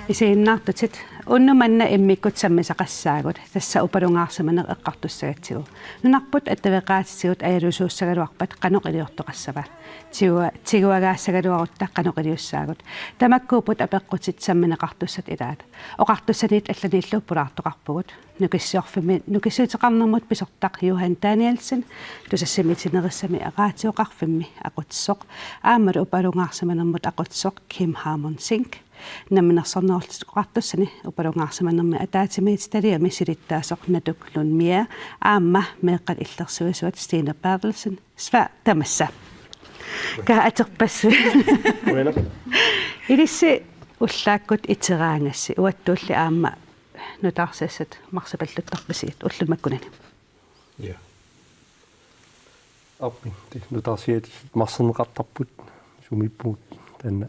Isiinnaartutit unnumanna immikut sammisaqassaagut tassa upalugaarsamana eqqartussagatigu nunarput attaveqaatisigut ajalusuussagaluarpat qanoqiliortoqassava tiguagaassagaluarutta qanoqiliussaagut tamakkuuput apeqqutit sammineqartussat ilaat oqartussaniit allaniillu pulaartoqarpugut nukissuuteqarnermut pisortaq Johan Danielsen tusassimiitinerissami aqaatioqarfimmi aqutsoq aammalu upalugaarsamanammut aqutsoq Kim Harmon Sink наминерсарнерултуқартуссани упалунгаарсаманнэрми атаатимиититалиами силиттаасоқ натуклун миа аама меэққат иллерсуисуат Стина Барлсен сва тамасса ка атерпассу илисси уллааккут итераангасси уаттуулли аама нутаарсассат марсапаллуттарпасигит уллумаккунани я аппи нутаарсиат марсернеқартарпут сумиппуут танна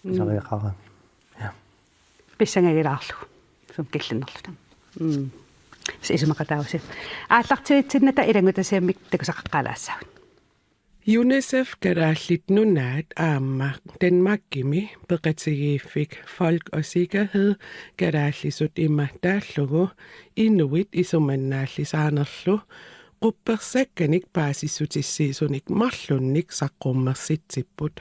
сариақара я писсангагилаарлу сум киллиннерлута сисумақатаавси ааллартигитсинната илангутасиаммик такусаққалаассаа UNICEF garalit nunaat aamma Danmarkimi beqatigiiffik folk og sikkerhed garalisut immataallugu inuit isumannaallisaanerlu quppersakkanik paasissutissiisunik marlunnik saqqummersitsipput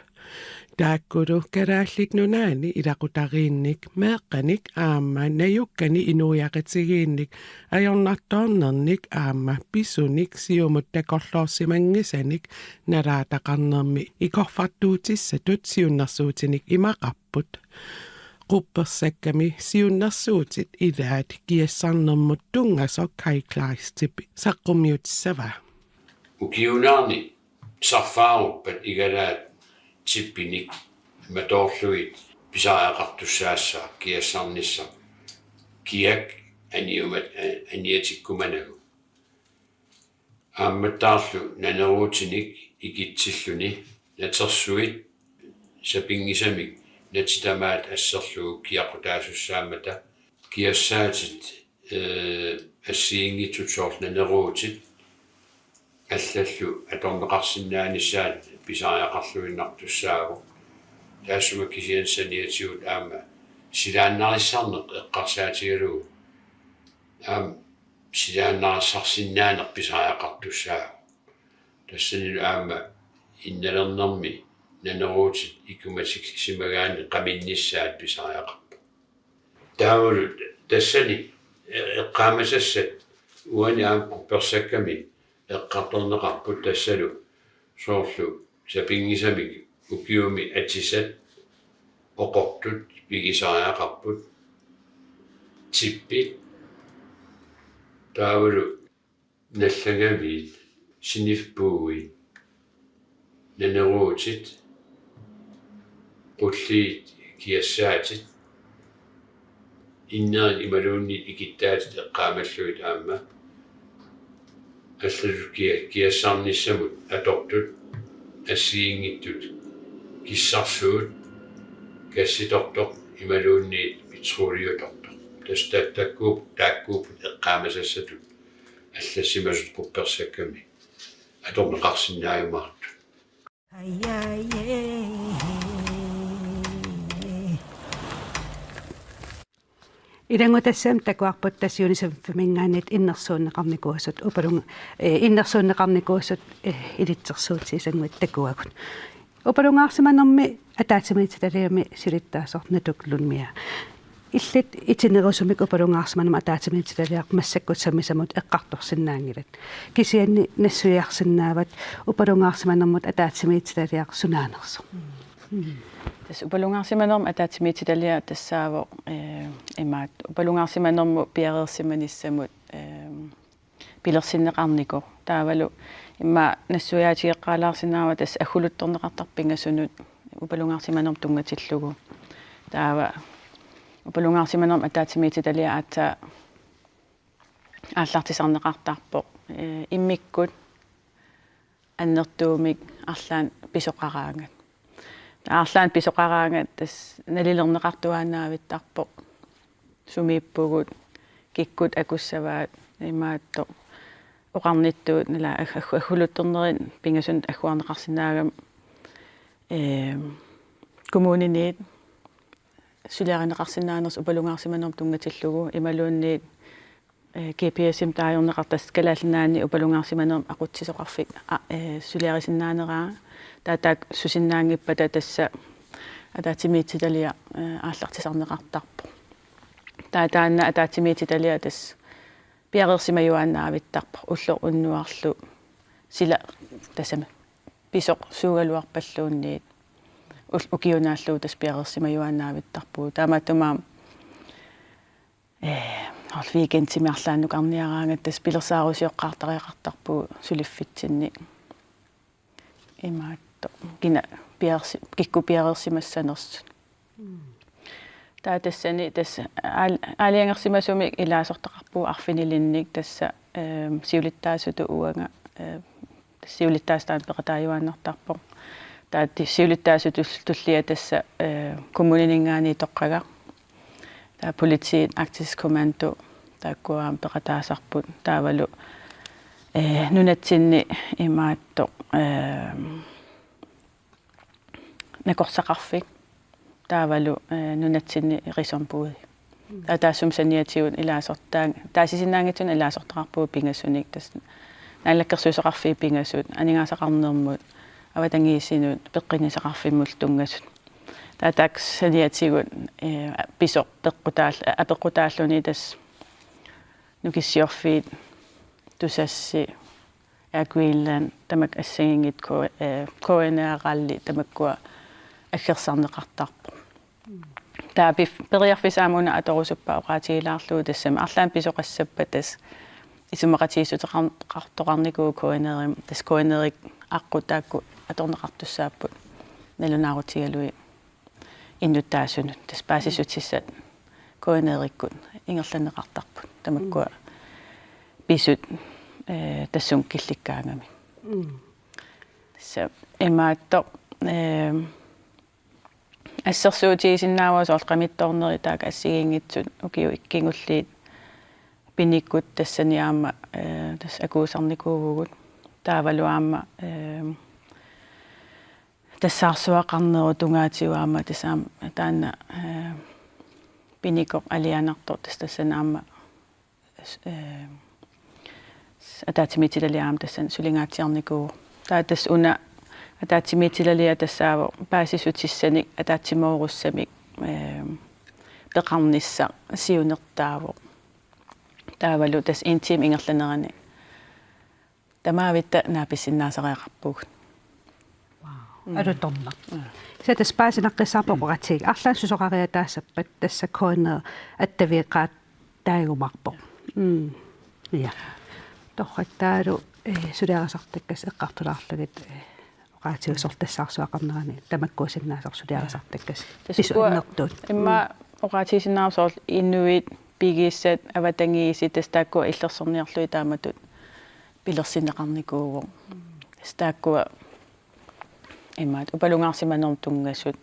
Taakkuru karaallik nunaani ilaqutariinnik meeqqanik aamma najukkani inuiaqatigiinnik ajornartoornernik aamma pisunik siumut takorloorsimangisanik nalaataqarnermi ikorfartuutissatut siunnersuutinik imaqarput quppersakkami siunnersuutit ilaat kiassarnermut tungasok haiklaaristipi saqqummiutissava ukiunaarni sarfaaruppat igalaat tippinik matorluit pisaaqartussaassaa kiassarnissa kiak aniumat aniatikkumanagu aammattaarlu naneruutinik ikitsilluni natersuit sapingisamik natitamaat asserlugu kiaqutaasussaamata kiassaatit assiingitutorl naneruutit аллаллу аторнеқарсиннаанissaat писариақарлуиннартуссаагу таасума кисиансаниатигут аама силааннариссарнеқ эққарсаатигалугу силааннариссарсиннаанеқ писариақартуссаагу тассанилу аама инналернэрми нанеруутит икуматик симагаани қаминниссаат писариақарпа таавалу тассани эққаамасассат уани аам персакками эққарторнеқарпут тассалу соорлу сапингисамик укиуми атисат оқортут пигисариақарпут типпит таавалу наллагавиит синифпууи нанеруутит qulliit kiassaatit innerit imaluunni ikittaatit eqqaamalluit aamma аллалукия киассаарнissamут аторtut ассиингиттут киссарсуут касситорtoq ималуунниит петролиуторtoq тастаттаккууп тааккууп эққаамасассатут аллассимасут quppersakami аторнеқарсинааюмаарту Ilangutassam takuarput tassiunisam famingaanit innersuunneqarnikuusut upalung innersuunneqarnikuusut ilitsersuutisanguit takuagut upalungaarsimanermi ataatimiitaliami silittaasornatuklunmia illit itinerusumik upalungaarsimanama ataatimiitaliaq massakkutsammisamut eqqartorsinnaangilat kisianni nassuiarsinnaavat upalungaarsimanermut ataatimiitaliaq sunaanersu Tas upalungaarsimanerm ataatimiititalia tassaavo imaat upalungaarsimanermu piareersimanissamut pilersinneqarniko taavalu imma nassuiaatigeqqaalaarsinnaava tas aguluttorneqartarpingasunut upalungaarsimanerm tungatillugu taava upalungaarsimanerm ataatimiititalia aatsa aallartisarneqartarpoq immikkut annertuumik arlaan pisoqaraangat аарлаан писоқараанга тас налилернеқартуаанаавиттарпо сумииппугут киккут акуссаваат имаатто оқарниттуут нала аггулуттернерин пингасун аггуарнеқарсинаагам коммуниниит сулиаринеқарсинаанерс упалунгаарсиманерм тунгатиллугу ималуунниит GPS-им таajorneqartas калаалнаани упалунгаарсиманерм aqutsisоқарфик сулиарисиннаанераа таатаак сусиннаангиппата тасса атаатимиитситалиа ааллартисарнеқартарпо таатаанна атаатимиитситалиа тас пиареерсимаюааннаавиттарпо улло уннуарлу сила тасама писоқ суугалуарпаллуунниит укиунааллуу тас пиареерсимаюааннаавиттарпу таамааттумаа ал викендсимиарлааннук арниараангат тас пилерсаарусиоққартариақартарпу сулиффитсинни имаатто кина пиарси кикку пиареерсимассанерс таатассани тас аалиангерсимасуми илаасортақарпу арфинилинник тасса сиулиттаасуту уанга сиулиттаастаан пеқатааюааннартарпо таати сиулиттаасуту туллия тасса коммунинингаани тоққага таа полициит Arktisk Kommando тааккуаам пеқатаасарпут таавалу нунатсинни имаатто накорсақарфик таавалу нунатсинни рисомпуи атаасум саниатиун илаасортаан таасисиннаангитсун илаасортақарпуу пингассуник тас нааллаккерсуусеқарфи пингассут анигаасақарнермут аватангиисинут пеққинисеқарфиммул тунгасут таатакс саниатигут писо пеққутааллуни тас нукиссиорфиит тусасси Greenland тамак ассагингит коэнеаралли тамаккуа аггерсарнеқартарпо таа периарфисаамуна аторусуппа оqaатигилаарлуу тассама арлаан писоқассаппа тас исумақатиисутеқартоқарникуу коэнерим тас коэнерик аққутаакку аторнеқартуссааппут налунаарутигалуи иннуттаасунут тас паасисутиссат коэнериккут ингерланеқартарпут тамаккуа писут тассун килликкаангами тасса имаатто ассерсуутигисиннаавас олқамитторнери таак ассигингитсут укиу иккингуллиит пиниккут тассаниаама тас акуусарникуугугут таавалуаама тассаарсуақарнеру тунгаатиуаама тасаама таанна пиникоқ алианартор тассанаама атаатимитилалиаам тассан сулингаатсиарникуу таатас уна атаатимитилалиа тассааво паасисутиссаник атаатимооруссамик пеқарнисса сиунертааво таавалу тас интим ингерланерани тамаавитта нааписсиннаасариақарпуг алуторна сатас паасинаққиссаарпоқатиг арлаан сусоқариа таассаппат тасса коонер аттавиеқаат таагумарпо я торраттаалу сулиарасартаккас эққартулаарлагит оqaатиусортассаарсуақарнерани тамаккуусиннаасар сулиарасартаккас писуиннертуут имма оqaатисиннаарсоор иннуит пигиссат аватангииси тастааккуа иллерсорниарлуи тааматут пилерсинеқарникууво тастааккуа иммаат упалунгаарсиманерм тунгасут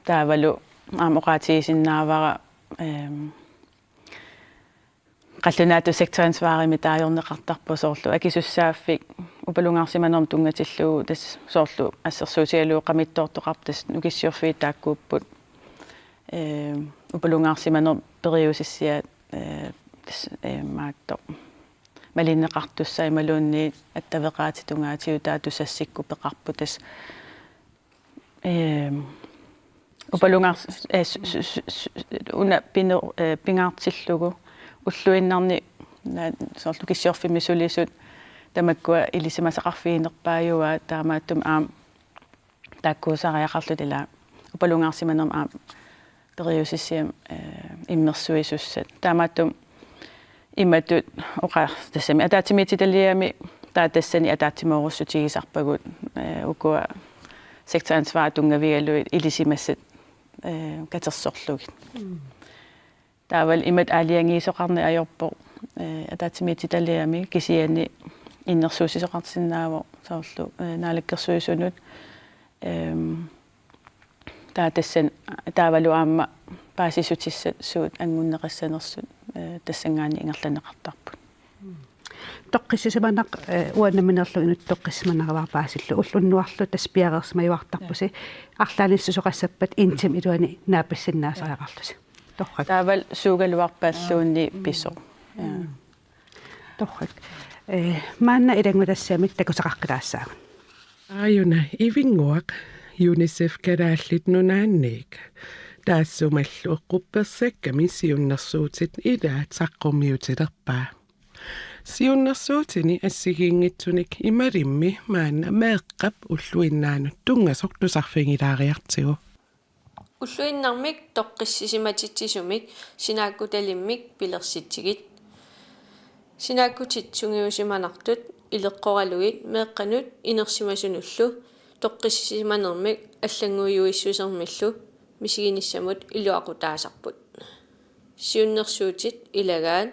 таавалу аама оqaатисиннаавара qallunaatu sektoransvaarimi taajorneqartarpu soorlu akisussaaffik upalungaarsimanerm tungatilluu tas soorlu assersuutigaluu qamittoortoqartas nukissiorfiit taakkuupput upalungaarsimanerm periusissiaat tas maatto malinneqartussa imaluunni attaveqaati tungaatiu taatusassikku peqarpu tas upalungaars una pingaartillugu уллуиннарни соорлу киссиорфимми сулисут тамаккуа илисимасақарфиинерпааюа таамааттум аам тааккуусариақарлут ила упалунгаарсиманерм аам периусиссиам иммерсуисуссат таамааттум иматут оqa тассами атаатимититалиами таатассани атаатимооруссутигисарпагут укуа секторансваа тунгавигалуит илисимассат катерсорлугит таавал имат алиангиисоқарни ajorpo атаатимититалиами кисиани иннерсуусисоқартсиннаава соорлу наалаккерсуисунут таатассан таавалу аама паасисутиссуут ангуннеқассанерсут тассангаани ингерланеқартарпут тоққиссиманақ уаннаминерлу инут тоққиссиманераварпаасиллу уллуннуарлу таспиареерсимаюартарпуси арлаалиссусоқассаппат интим илуани наапассиннаасариақарлуси торрак таавал суугалуарпааллуунни писо торрак маанна илангутассаамик такусақаркалаассаагун Ajuna ivingуақ UNICEF карааллит нунаанник таассумаллу эққупперсакками сиуннэрсуутит илаат саққумиутилерпаа сиуннэрсуутини ассигиингитсуник ималимми маанна меэққап уллуиннаанут тунгасоқ тусарфигилаариартигу уллуиннармик тоққиссисиматитсисумик синааккуталиммик пилерситсигит синааккутит сунгиусиманартут илеққоралугит меэққанут инерсимасунуллу тоққиссисиманермик аллангуйуиссусермиллу мисигиниссамут илуақутаасарпут сиуннерсуутит илагаат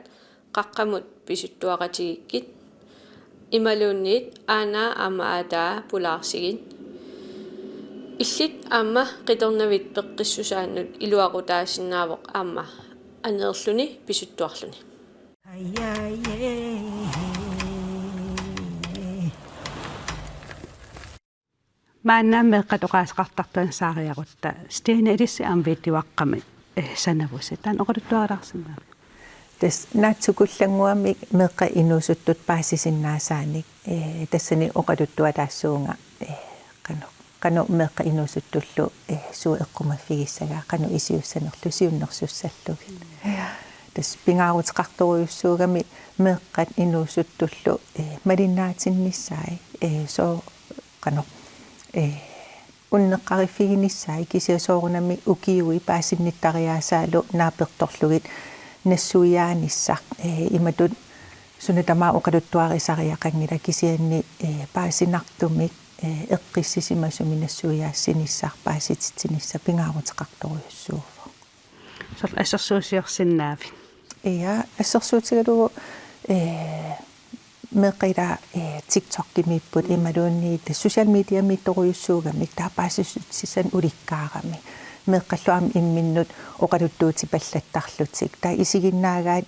қаққамут писуттуақатигиккит ималуунниит аанаа аамаатаа пулаарсигин иллит аама қиторнавит пеққиссусааннут илуақутаасиннаавоқ аама анеерлүни писуттуарлүни мааннаам меэққатоқаасеқартартуан саариарутта стеена илисси амвииттуаққами санавуси таан оқалуттуаралаарсинаа тас наатсукуллангуами меэққа инуусуттут паасисиннаасааник тассани оқалуттуалаассуунга qanu meqqa inusuttullu suu eqqumaffigissага qanu isiussanerlu siunnersussallugit tas pingaarutiqartoruyussuugami meqqat inusuttullu malinnaatinnissai so qanu unneqqarifiginissai kisiasoorunami ukiui paasinnitariaasaalu naapertorlugit nassuiaanissaq imatut sunitamaa oqaluttuarisariaqangila kisianni paasinartumik eqqissisimassuminassuyaassinissaar paasititsinissa pingaarutiqartoruyussuuvo sort assersuusiorsinnaavin ja assersuutigalugu meqila TikTok-gimiipput imaluunni social media mittoruyussuugamik taapaasississan ulikkaarami meqqalluam imminnut oqaluttuuti pallattarlutik taa isiginnaagaat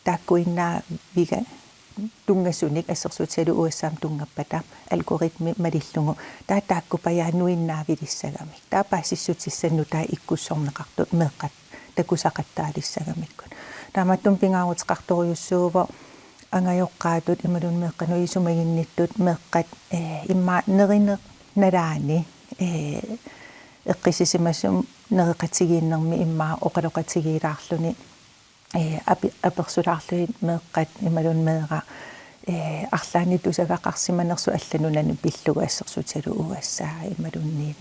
taakkuinnaa viga tungasunik assersuutigalu uassaam tungappata algoritmi malillungu taa taakkupajaannuinnaavilissagamik taapaasissutissannut taa ikkussorneqartut meqqat takusaqattaalissagamikku taamattum pingaarutiqartoruyussuuvo angajoqqaatut imalun meqqanu isumaginnittut meqqat imma nerine nalaani eqqisisimassum nereqatigiinnermi imma oqaloqatigiilaarluni apersulaarluit meqqat imalun meera арлаанит усагақарсиманерсу алланунани пиллуга ассерсуталу уассаа ималунниит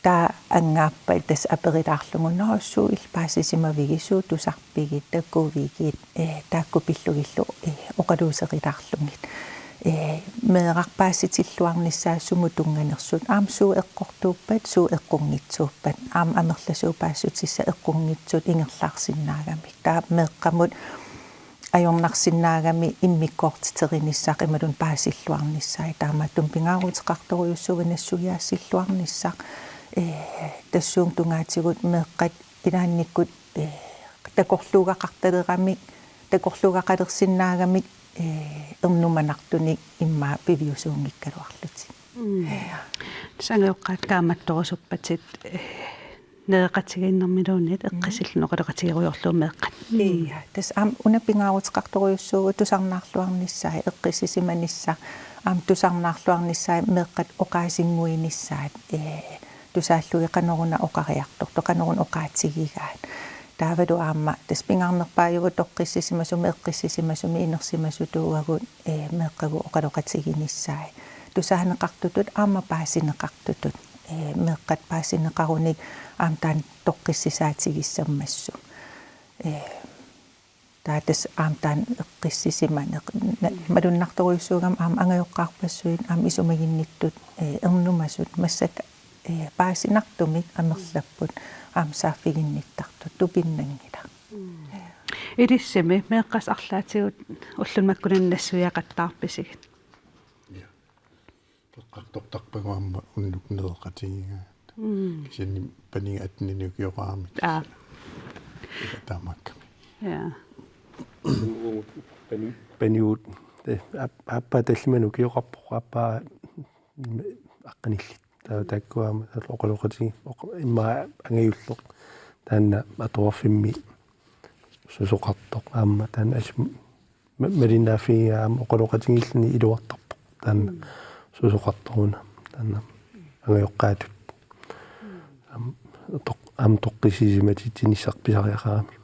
та ангаппа тас аперилаарлугу нооссуу илпаасисимавигисуу тусарпигит таккувигит таакку пиллугиллу оқалуусерилаарлугит меэрарпаасситиллуарниссаассуму тунганерсут аамсуу эққортууппат суу эққунгитсууппат аам амерласуу паассутисса эққунгитсут ингерлаарсиннаагамик таа меэққамут ajornarsinnaagami immikkoortiteriniссаақ ималун паасиллуарниссаа таамааттум пингааруутеқарторуйуссуганнассуяассиллуарниссаақ тассуум тунгаатигут меэққат илаанниккут такорлуугақарталерамик такорлуугақалерсиннаагамик эрнуманартуник имма пивиусуунгиккалуарлути сангеоққаат тааматторусуппатит неэқатигиннэрмилуунит эққисиллунеқалеқатигеруйорлуу меэққат ия тас аам унаппингааруутеқарторуйуссуугу тусарнаарлуарниссаа эққиссисиманисса аам тусарнаарлуарниссаа меэққат оқаасингуинissаат тусааллуги қанеруна оқариарторто қанерун оқаатсигигаат таавалу аама тас пингаарнерпааюгу тоққиссисимасуми эққиссисимасуми инерсимасутуугагут меэққагу оқалоқатигиниссаа тусаанеқартутут аама паасинеқартутут меэққат паасинеқаруник аамтаан тоққиссисаатигиссаммассу таатас аамтаан эққиссисимане малуннарторуйуссуугам аам ангайоққарпассуит аам исумагинниттут эрнумасут массак паасинартумик амерлаппут аам сааффигинниттартут тупиннангила илиссими меэққас арлаатигут уллунмаккунаннассуяақаттаарписигит тортарпагуамма уннук неэқатигига кисинни панинга атнинукиораами таамакками ja паниут аппа таллиману киоқарпо аппа аққанилли тааккуама оқалоқати имма ангиуллоқ таанна атуарфимми сусоқартоқ аама таана ас меринафиаама оқалоқатигиллани илуартарпо таанна сусоқарторуна таанна ангиоққаатут тоққисисиматитинissarписариақарами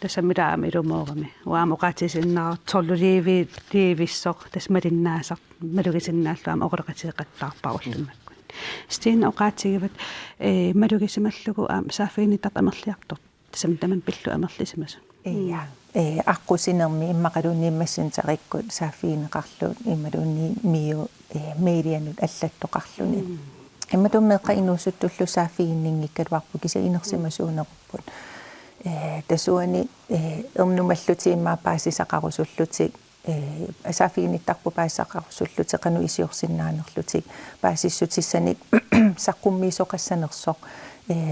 тассамилаами илумоорами уаамоқатисиннаа торлулиивиссоқ тасмалиннаасақ малугисиннааллуама оқалоқатиеқаттаарпаруллумаккун стин оqaатигиват малугисималлугу аама саафиинитап амерлиартор тасам таман пиллу амерлисимасу ja аққусинерми иммақалунииммассин сариккут саафиинеқарлуут иммалуни миу медианут аллаттоқарлуни имматуммеққа инуусуттуллу саафииннингиккалуарпу киса инерсимасуунеруппут тасуани эрнумаллутииммаа паасисақарусуллутик асаафииниттарпу паассақарусуллутик қану исиорсиннаанерлутик паасиссутиссаник саққуммиисоқассанерсоқ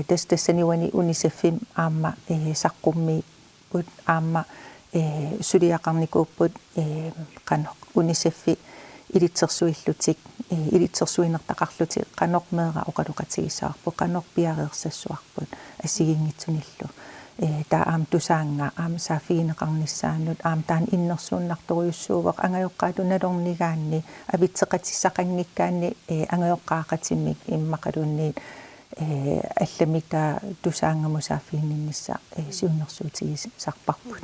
тассаниуани унисеффим аама саққумми пут аама сулиақарникууппут қано унисеффи илитсерсуиллутик илитсерсуинертақарлутик қанормеера оқалуқатигисаарпу қанорпиареерсассуарпут ассигингитсуниллу таа аам тусаанга аам саафиинеқарниссаанут аам таан иннерсууннарторюссуувеқ ангайоққаату налорнигаанни авитсеқатиссақангиккаанни ангайоққаақатиммик иммақалунниит алламита тусаангаму саафииннисса сиуннерсуутигисарпарпут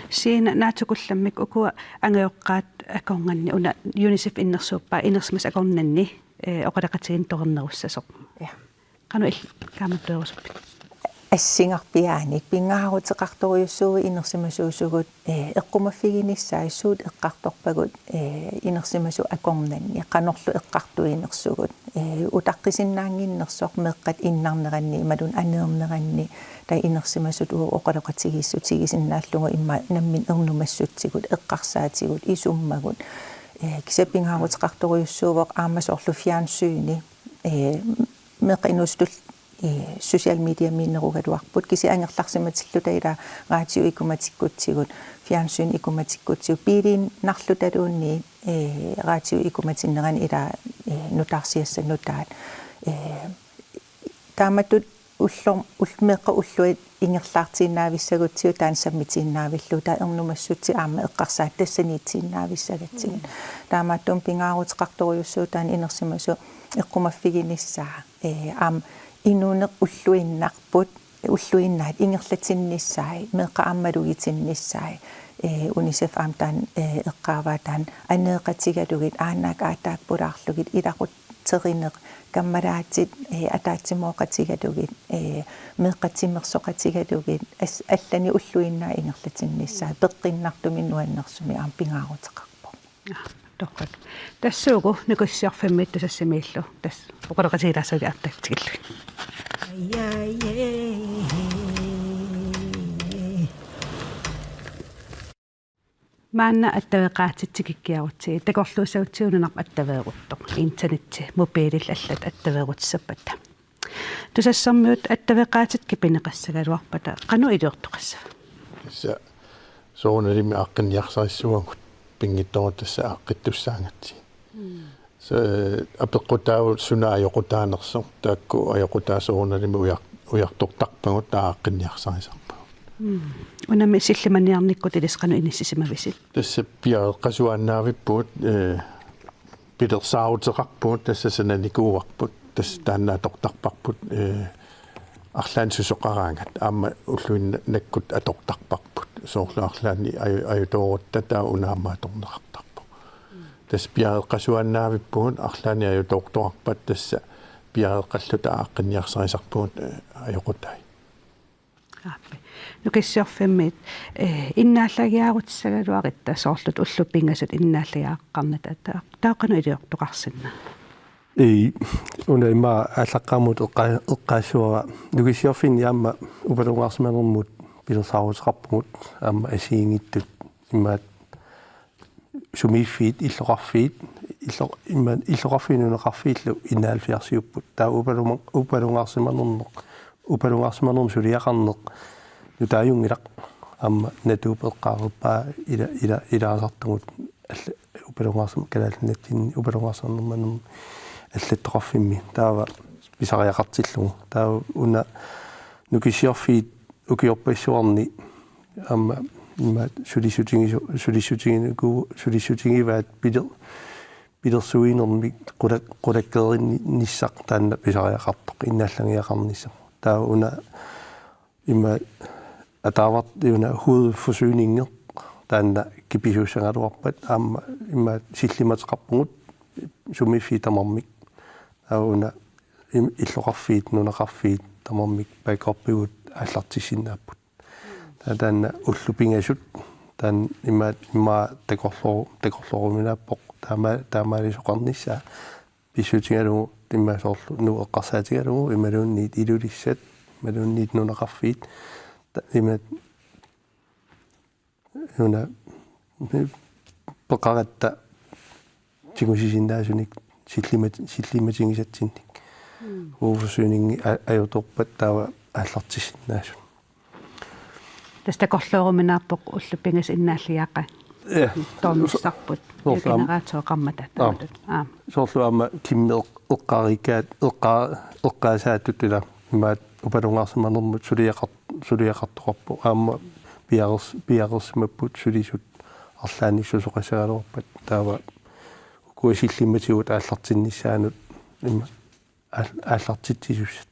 сиина наатукулламмик ukua ангайоққаат акорнганни уна UNICEF иннерсууппаа инерсмас акорнанни оқалақатигин торнеруссасоқ ja қану ил кааматтуерусуппит ассингарпиааник пингаарутеқарторюссууи инерсимасуусугут эққумаффигиниссаиссуут эққарторпагут инерсимасу акорнанни қанорлу эққартуинерсугут утаққисиннаангиннерсоқ меққат иннарнеранни ималун анеернеранни та инерсимасут оқалоқатигиссутигисиннааллуга имма наммин ернумассутсигут эққарсаатигут исуммагут кисаппингаарутеқарторюссуувеқ аамас орлу фиансyyни меқинустул social media миннеругалуарпут киси ангерларсиматиллута ила радио икуматиккутсигут фиансyn икуматиккутсигут пилин нарлуталуунни радио икуматиннерани ила нутаарсиассанутаат тааматут улмеққа уллуит ингерлаартииннаависсагутсиу таан саммитииннаавиллу таа ернумассутси аама эққарсаат тассаниитсииннаависсагатсигит таамааттум пингаарутеқарторюссуу таан инерсимасу эққумаффигиниссаа аам инунеқ уллуиннарпут уллуиннаат ингерлатинниссаи меққа аммалугитинниссаи UNICEF аамтаан эққааваатаан анеэқатигалугит аанаак аатааппулаарлугит илақуттеринеқ каммалаатит атаатсимооқатигалугит меққатимерсоқатигалугит аллани уллуиннаа ингерлатинниссаа пеққиннартумин нуаннерсуми аам пингаарутеқарпо тоққат тассуугу никуссиарфаммит тусассимииллу тас оқалоқатигилаасуги артактигиллу маанна аттавеқаатитсикиккиарутсиги такорлуусаутсиунунарпа аттавеерутто интернетти мобилил аллат аттавеерутсаппата тусассармиут аттавеқаатит кипинеқассагалуарпата қану илуортоқассав тасса соонерими аққинниарсариссуагут пингитторут тасса аққиттуссаангатси апеққутаау сунаайоқутаанерсо таакку айоқутаасоорналими уяртортарпагут тааққинниарсарисарпа унами силлиманиарниккут илисқану иниссисимависит тасса пиаэққасуаннаавиппут питерсаутеқарпут тасса сананикууарпут тасса тааннаатортарпарпут арлаан сусоқараангат аама уллуиннаккут атортарпарпут соорлаарлаани аюторуттата унаамааторнеқартарпу тасса пиаэққасуаннаавиппут арлаани аюторторпат тасса пиаэққаллута ааққинниарсарисарпуут аёқутай ааппи нукиссиорфиммит иннааллагиарутсагалуаритта соорлут уллуппингасут иннааллагиааққарната таақану илиортоқарсинна уна има аллаққамут эққаасуара нукиссиорфин яама упалунгаарсиманермут пилерсаарутеқарпугут аама асиингиттут имаат сумиффиит иллоқарфиит иллоқарфиинунеқарфииллу инаалфиарсиуппут таа упалунгарсиманерм сулиақарнеқ нутааюнгилақ амма натуупеққааруппаа илаасартугут упалунгарсим калаалнатсинни упалунгарсарнерманум аллаттоқарфимми таава писариақартиллугу таа уна нукисиорфиит укиорпассуарни амма имма сулисутингиваат пилерсуинерми qulakkeerinni nissaq taanna pisariaqartoq innaallangиақарнисса таа уна имма атаават юна худфорсyningер таанна киписуусангалуарпат аама имма силлиматеқарпугут сумиффи тамармик таа уна иллоқарфиит нунеқарфиит тамармик баккорпигут аллартиссиннааппут таанна уллупингасут таан имма такорлоруминааппоқ таамаалисоқарнissaa писсутингалугу иммасоорлу нуэққарсаатингалугу ималуунниит илулиссат малуунниит нунеқарфиит имат юна пеқаратта тигусисиннаасуник силлиматингисатсинник уувсуунинги аюторпат таава ааллартиссиннаасу тастакорлооруминааппоқ уллуппингас иннааллиаақа тормиссарпут генераатсоқармата таатут соорлуама киммеэққарикаат эққаасаатут ила имаат упалунгарсиманермут сулиақартоқарпу аама пиарерсимаппут сулисут арлааниссусоқасагалуарпат таава куасиллиматигут ааллартиннissaанут имма ааллартитсисуссат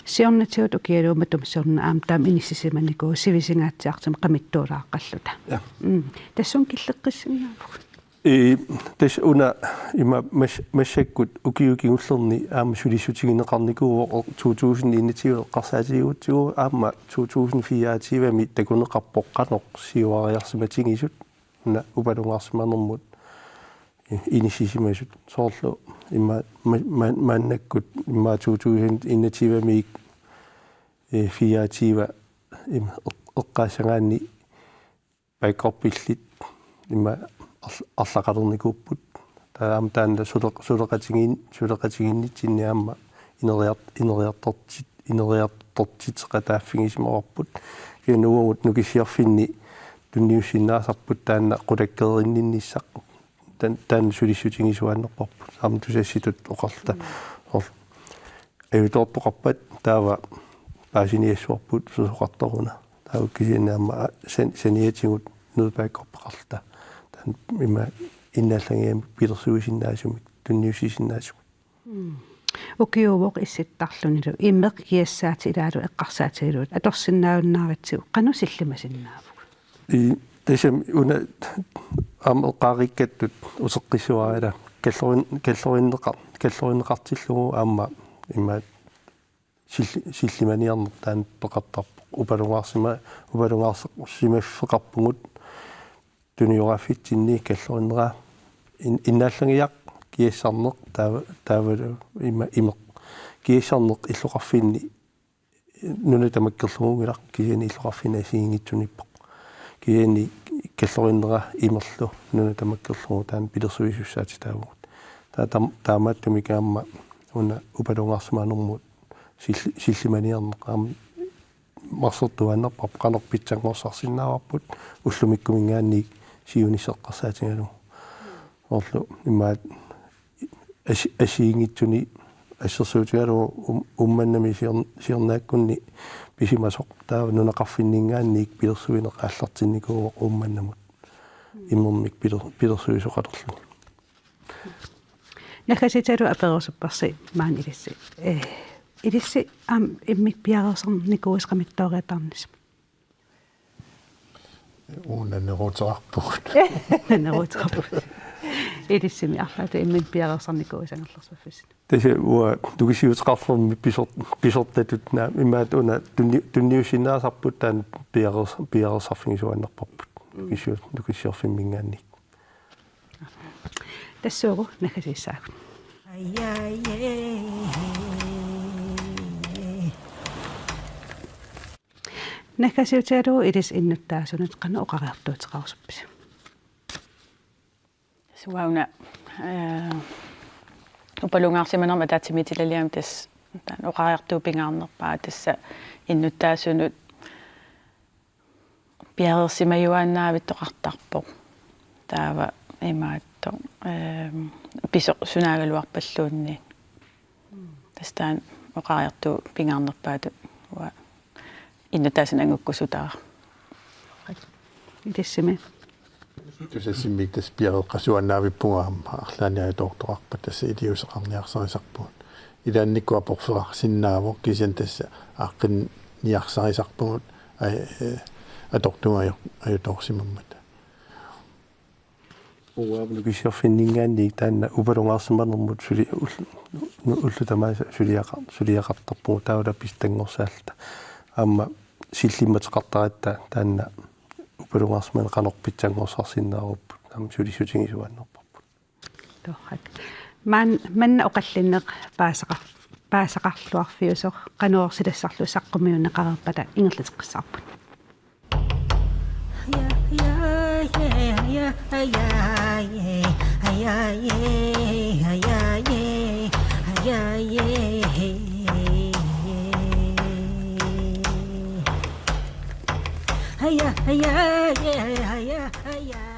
сиорнатиут укиалууматум сорна аам таам иниссисиманикуу сивисингаатсиартим қамиттуулааққаллута тассун киллеққиссингаавгут тас уна има машаккут укиукингуллерни аама сулиссутигинеқарникуу 2021 эққарсаатигуутсигу аама 2004 ми такунеқарпоққанеқ сиуариарсиматингисут уна упалунгарсиманермут иниссисимасут соорлу имма маннаккут имма 2021 ми фиатива им эққаасангаанни баккорпиллит имма арлақалерникууппут таам таанда сулеқатигиннитсинни аама инериартортитеқа тааффигисимаварпут кенуугут нукисиарфинни тунниуссиннаасарпут таанна qulakkeerinninnissaq таан сулиссутингисуаннерпарпут аама тусасситут оқарта аюторпоқарпат таава паасиниассуарпут сусоқарторуна таава кисинаама саниатигут нуупааккорпақарта таан има иннааллагиами пилерсуисиннаасумик тунниуссисиннаасумик укиувоқ исситтарлунилу иммеқ киассаати илаалу эққарсаатигилуут аторсиннаавнааратсигу қанусиллимасиннаавгу тасам уна эққариккаттут усеққиссуарила каллориннеқартиллугу аама имма силлиманиарнер таан пеқартарпо упалунгарсимаффеқарпугут туниораффитсинни каллориннера иннааллагиақ киассарнеқ таавалу имеқ киассарнеқ иллоқарфинни нуна тамаккерлугунгилақ киани иллоқарфина сиингитсуниппоқ киани каллориннера имерлу нуна тамаккерлугу таан пилерсуисуссаати таавгут таамааттумик аама уна упалунгарсиманермут силлиманиарнеқ аама марсертуаннерпап канерпитсангорсарсиннааварпут уллумиккумингаанник сиунисеққарсаатингалу орлу имаат асиингитсуни ассерсуутигалу умманнами сиорнааккунни писимасоқ таава нунеқарфиннингаанник пилерсуинеқ ааллартинникууоқ умманнамут иммермик пилерсуисоқалерлуни накаситалу аперусуппарси маан илисси ам иммик пиарерсарникуисқамиттоориатарнис нанерутеқарпут илиссими арлаата иммик пиарерсарникуисангерлерсуффис тесе уа тугисиутеқарферми писортатутнаа имаат уна тунниуссиннаасарпут таан пиарерсарфигисуаннерпарпут кисиут тугиссиорфиммингаанник тассуугу накасиссаагут накасиутиалу илис иннуттаасунут қана оқариартуутеқарсуппис суауна upalungaarsimanarma taatimitilaliam tas oqariartuupingaarnerpaa tassa innuttaasunut pialersimajuannaavit toqartarpoq taava imaatto pisoq sunaagaluarpalluunni tastaan oqariartu pingaarnerpaatu ua innuttaasun angukkusutaa Itissimi. Tusessimik tas piaqeqqasuannaavippungaamma arlaania toortoqarpa tassa iliuseqarniarsarisarpuun ilaannikkua porferarsinnaavo kisian tassa aaqqin niarsarisarpugut atortunga ajutorsimammat nukisiorfinningaanniik taanna upalungaarsimanermut suli ullutamaasa suliaqartarpugu taula pistangorsaallta aamma sillimmatеқартаратта таанна upalungaarsimana qanorpitsangorsarsinnaarupput aam sulisutingisuannerparput Torrak. Manna oqallinneq paasaqarluarfiusoq qanuorsilassarlu saqqumиуннеқарерпата ингерлатеққиссаарпут. Hey, yeah, yeah, yeah, yeah, yeah.